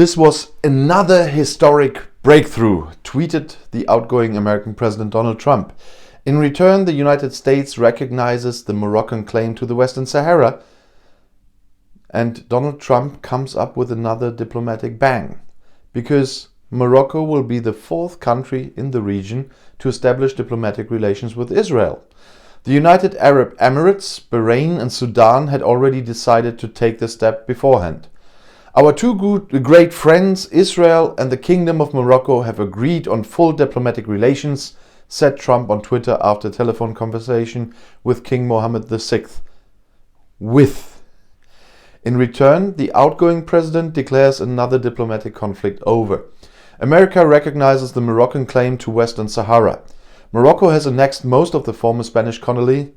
This was another historic breakthrough, tweeted the outgoing American President Donald Trump. In return, the United States recognizes the Moroccan claim to the Western Sahara, and Donald Trump comes up with another diplomatic bang, because Morocco will be the fourth country in the region to establish diplomatic relations with Israel. The United Arab Emirates, Bahrain and Sudan had already decided to take the step beforehand. Our two great friends, Israel and the Kingdom of Morocco, have agreed on full diplomatic relations, said Trump on Twitter after a telephone conversation with King Mohammed VI. In return, the outgoing president declares another diplomatic conflict over. America recognizes the Moroccan claim to Western Sahara. Morocco has annexed most of the former Spanish colony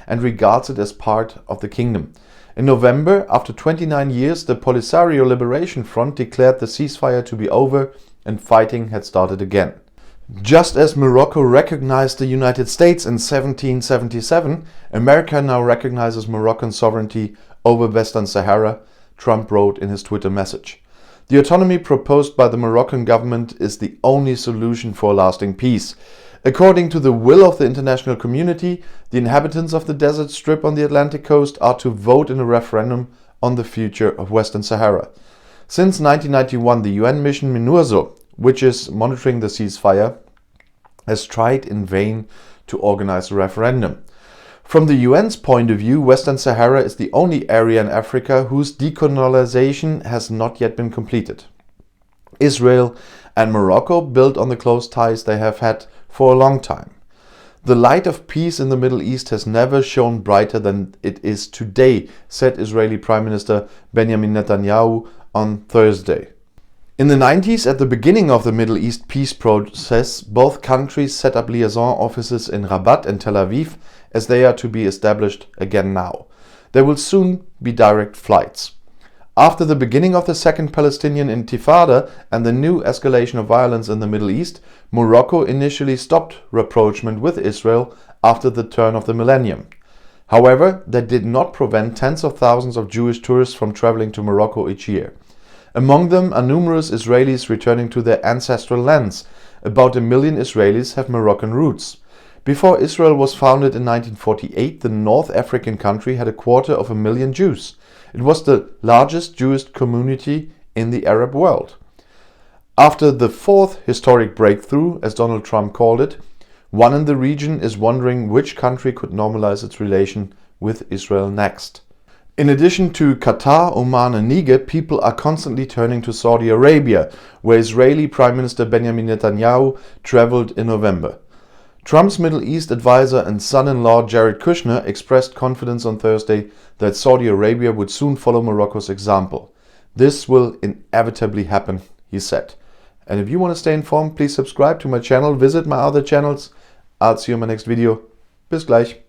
and regards it as part of the kingdom. In November, after 29 years, the Polisario Liberation Front declared the ceasefire to be over and fighting had started again. Just as Morocco recognized the United States in 1777, America now recognizes Moroccan sovereignty over Western Sahara, Trump wrote in his Twitter message. The autonomy proposed by the Moroccan government is the only solution for lasting peace. According to the will of the international community, the inhabitants of the desert strip on the Atlantic coast are to vote in a referendum on the future of Western Sahara. Since 1991, the UN mission MINURSO, which is monitoring the ceasefire, has tried in vain to organize a referendum. From the UN's point of view, Western Sahara is the only area in Africa whose decolonization has not yet been completed. Israel and Morocco build on the close ties they have had for a long time. The light of peace in the Middle East has never shone brighter than it is today, said Israeli Prime Minister Benjamin Netanyahu on Thursday. In the 90s, at the beginning of the Middle East peace process, both countries set up liaison offices in Rabat and Tel Aviv, as they are to be established again now. There will soon be direct flights. After the beginning of the Second Palestinian Intifada and the new escalation of violence in the Middle East, Morocco initially stopped rapprochement with Israel after the turn of the millennium. However, that did not prevent tens of thousands of Jewish tourists from traveling to Morocco each year. Among them are numerous Israelis returning to their ancestral lands. About 1 million Israelis have Moroccan roots. Before Israel was founded in 1948, the North African country had 250,000 Jews. It was the largest Jewish community in the Arab world. After the fourth historic breakthrough, as Donald Trump called it, one in the region is wondering which country could normalize its relation with Israel next. In addition to Qatar, Oman and Niger, people are constantly turning to Saudi Arabia, where Israeli Prime Minister Benjamin Netanyahu traveled in November. Trump's Middle East advisor and son-in-law Jared Kushner expressed confidence on Thursday that Saudi Arabia would soon follow Morocco's example. This will inevitably happen, he said. And if you want to stay informed, please subscribe to my channel, visit my other channels. I'll see you in my next video. Bis gleich.